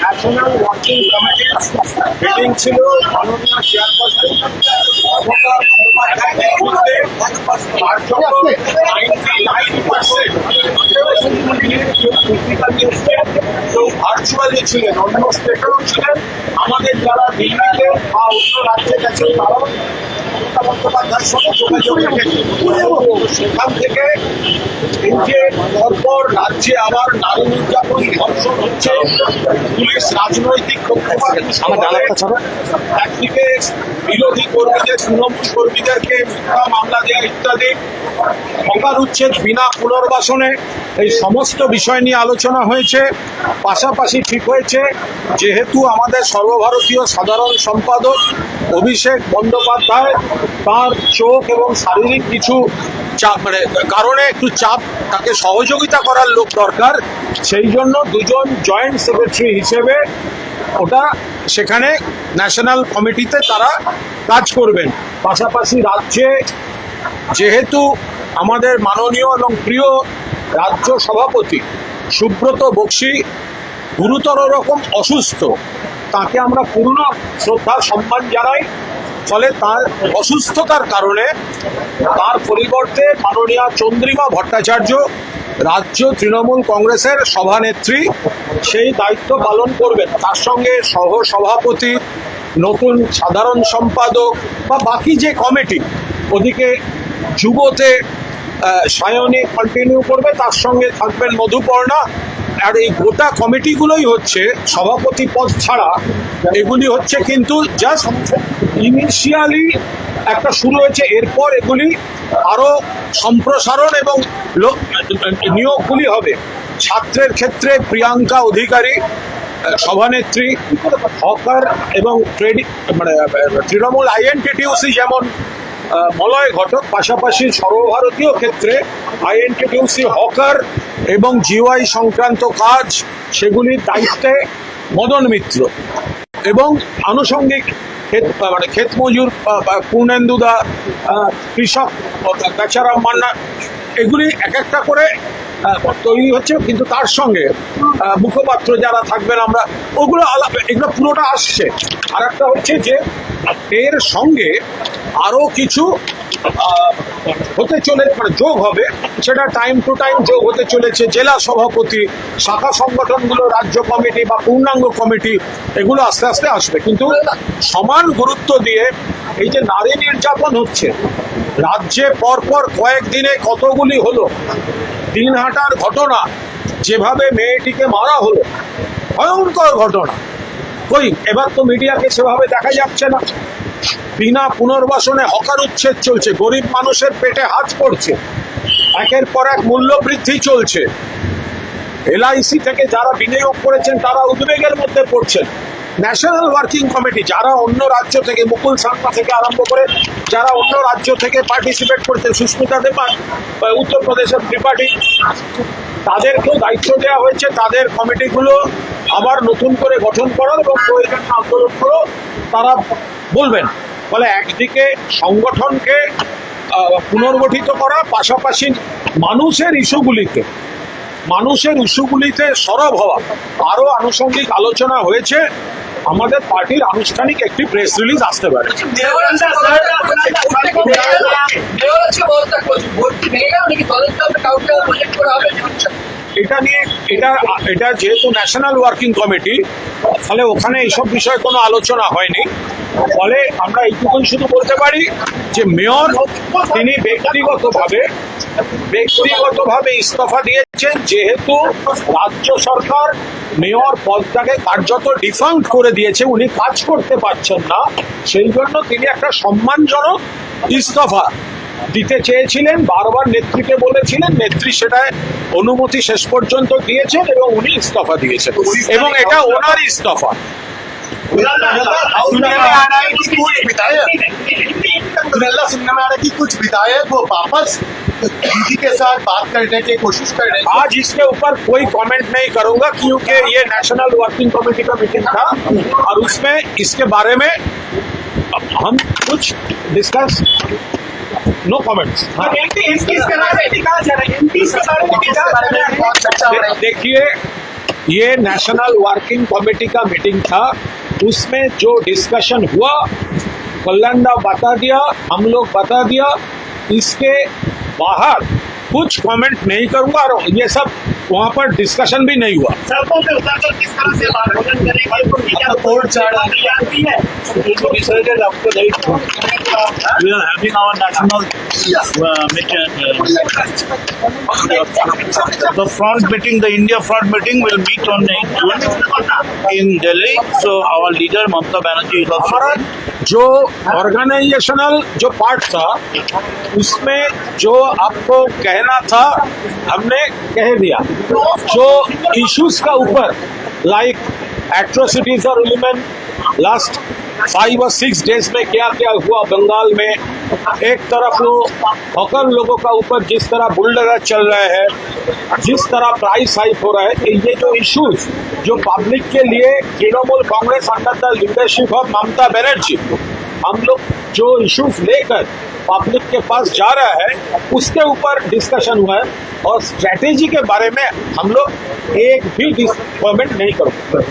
National working কমিটির meeting ছিল মাননীয় চেয়ারপারসন মমতা বন্দ্যোপাধ্যায়ের নেতৃত্বে। কেউ ভার্চুয়ালি ছিলেন, অন্য স্টেটেও ছিলেন। আমাদের যারা দিল্লিতে বা অন্য রাজ্যে গেছেন তারাও মমতা বন্দ্যোপাধ্যায়ের সঙ্গে যোগাযোগ রেখেছে। সেখান থেকে এই যে পরপর রাজ্যে আবার নারী নির্যাতন ধর্ষণ হচ্ছে, পুলিশ রাজনৈতিক একদিকে বিরোধী কর্মীদের, তৃণমূল কর্মীদেরকে মিথ্যা মামলা দেওয়া ইত্যাদি, হকার উচ্ছেদ বিনা পুনর্বাসনে, এই সমস্ত বিষয় নিয়ে আলোচনা হয়েছে। পাশাপাশি ঠিক হয়েছে যেহেতু আমাদের সর্বভারতীয় সাধারণ সম্পাদক অভিষেক বন্দ্যোপাধ্যায়, তার চোখ এবং শারীরিক কিছু চাপ কারণে একটু চাপ, তাকে সহযোগিতা করার লোক দরকার, সেই জন্য দুজন জয়েন্ট সেক্রেটারি হিসেবে ওটা সেখানে ন্যাশনাল কমিটিতে তারা কাজ করবেন। পাশাপাশি রাজ্যে যেহেতু আমাদের মাননীয় এবং প্রিয় রাজ্য সভাপতি সুব্রত বক্সী গুরুতর রকম অসুস্থ, তাকে আমরা পূর্ণ শ্রদ্ধা সম্মান জানাই। ফলে তার অসুস্থতার কারণে তার পরিবর্তে মাননীয়া চন্দ্রিমা ভট্টাচার্য, রাজ্য তৃণমূল কংগ্রেসের সভানেত্রী, সেই দায়িত্ব পালন করবেন। তার সঙ্গে সহ সভাপতি, নতুন সাধারণ সম্পাদক বা বাকি যে কমিটি, ওদিকে যুবতে সায়নী কন্টিনিউ করবে, তার সঙ্গে থাকবেন মধুপর্ণা। আর এই গোটা কমিটিগুলোই হচ্ছে সভাপতি পদ ছাড়া, এগুলি হচ্ছে কিন্তু জাস্ট ইনিশিয়ালি একটা শুরু হয়েছে। এরপর এগুলি আরো সম্প্রসারণ এবং নিয়োগগুলি হবে। ছাত্রের ক্ষেত্রে প্রিয়াঙ্কা অধিকারী সভানেত্রী, হকার এবং তৃণমূল আইএনটিটিউসি যেমন মলয় ঘটক, পাশাপাশি সর্বভারতীয় ক্ষেত্রে আইএনটিটিউসি হকার এবং জিওআই সংক্রান্ত কাজ, সেগুলির দায়িত্বে মদন মিত্র, এবং আনুষঙ্গিক ক্ষেত মজুর পূর্ণেন্দুদা, কৃষক বেচারাম মান্না, এগুলি এক একটা করে তৈরি হচ্ছে। কিন্তু তার সঙ্গে মুখপাত্র যারা থাকবেন, আমরা ওগুলো এগুলো পুরোটা আসছে। আর একটা হচ্ছে যে এর সঙ্গে আরো কিছু হতে চলে, যোগ হবে, সেটা টাইম টু টাইম যোগ হতে চলেছে। জেলা সভাপতি, শাখা সংগঠনগুলো, রাজ্য কমিটি বা পূর্ণাঙ্গ কমিটি, এগুলো আস্তে আস্তে আসবে। কিন্তু সমান গুরুত্ব দিয়ে এই যে নারী নির্যাতন হচ্ছে রাজ্যে, পরপর কয়েকদিনে কতগুলি হলো, দিনহাটার ঘটনা, যেভাবে মেয়েটিকে মারা হলো, ভয়ঙ্কর ঘটনা। কই এবার তো মিডিয়াকে সেভাবে দেখা যাচ্ছে না। বিনা পুনর্বাসনে হকার উচ্ছেদ চলছে, গরিব মানুষের পেটে হাত পড়ছে, একের পর এক মূল্য বৃদ্ধি চলছে। এলআইসি থেকে যারা বিনিয়োগ করেছেন তারা উদ্বেগের মধ্যে পড়ছেন। ন্যাশনাল ওয়ার্কিং কমিটি যারা অন্য রাজ্য থেকে, মুকুল সাংমা থেকে আরম্ভ করে যারা অন্য রাজ্য থেকে পার্টিসিপেট করছেন, সুস্মিতা দেবা উত্তরপ্রদেশের ত্রিপাঠী, তাদেরকেও দায়িত্ব দেওয়া হয়েছে তাদের কমিটিগুলো আবার নতুন করে গঠন করার এবং প্রয়োজনীয় আন্দোলনগুলো তারা বলবেন। ফলে একদিকে সংগঠনকে পুনর্গঠিত করা, পাশাপাশি মানুষের ইস্যুগুলিতে সরব হওয়া। আরো আনুষঙ্গিক আলোচনা হয়েছে। আমাদের পার্টির আনুষ্ঠানিক একটি প্রেস রিলিজ আসতে পারে। এটা যেহেতু ন্যাশনাল ওয়ার্কিং কমিটি, ফলে ওখানে এইসব বিষয়ে কোনো আলোচনা হয়নি। ফলে আমরা এইটুকুন শুধু বলতে পারি যে মেয়র তিনি ব্যক্তিগতভাবে ইস্তফা দিয়েছেন, যেহেতু রাজ্য সরকার মেয়র পদটাকে কার্যত ডিফাঙ্ক্ট করে দিয়েছে, উনি কাজ করতে পারছেন না, সেই জন্য তিনি একটা সম্মানজনক ইস্তফা দিতে চেয়েছিলেন। বারবার নেত্রীকে বলেছিলেন, নেত্রী সেটায় অনুমতি শেষ পর্যন্ত দিয়েছেন এবং উনি ইস্তফা দিয়েছেন, এবং এটা ওনার ইস্তফা। सुनने में आ रहा है कि कुछ विधायक वो वापस दीदी के साथ बात करने की कोशिश कर रहे हैं। आज इसके ऊपर कोई कमेंट नहीं करूंगा, क्योंकि ये नेशनल वर्किंग कमेटी का मीटिंग था और उसमें इसके बारे में हम कुछ डिस्कस, नो कमेंट्स। देखिए, ये नेशनल वर्किंग कमेटी का मीटिंग था, उसमें जो डिस्कशन हुआ कल्याणदा बता दिया, हम लोग बता दिया, इसके बाहर कुछ कमेंट नहीं करूंगा और ये सब वहाँ पर डिस्कशन भी नहीं हुआ। सड़कों पे उतरकर किस तरह से आंदोलन करेंगे तो मीडिया कोर्ट चढ़ा तैयार भी है। decided after 8 we are having our national meeting. The front meeting, the India front meeting will meet on 8 June in Delhi. So our leader Mamata Banerjee is also. हमारा जो ऑर्गेनाइजेशनल जो part था उसमें जो आपको कहना था हमने कह दिया। जो इश्यूज का ऊपर लाइक एट्रोसिटीज और एलिमेंट लास्ट 5 और 6 डेज में क्या क्या हुआ बंगाल में, एक तरफ हॉकर लोगों का ऊपर जिस तरह बुलडोजर चल रहे हैं, जिस तरह प्राइस हाइक हो रहा है, ये जो इश्यूज जो पब्लिक के लिए Trinamool Congress under the leadership of Mamata Banerjee हम लोग जो इश्यूज लेकर पब्लिक के पास जा रहा है उसके ऊपर डिस्कशन हुआ है और स्ट्रेटेजी के बारे में हम लोग एक भी कमेंट नहीं करेंगे।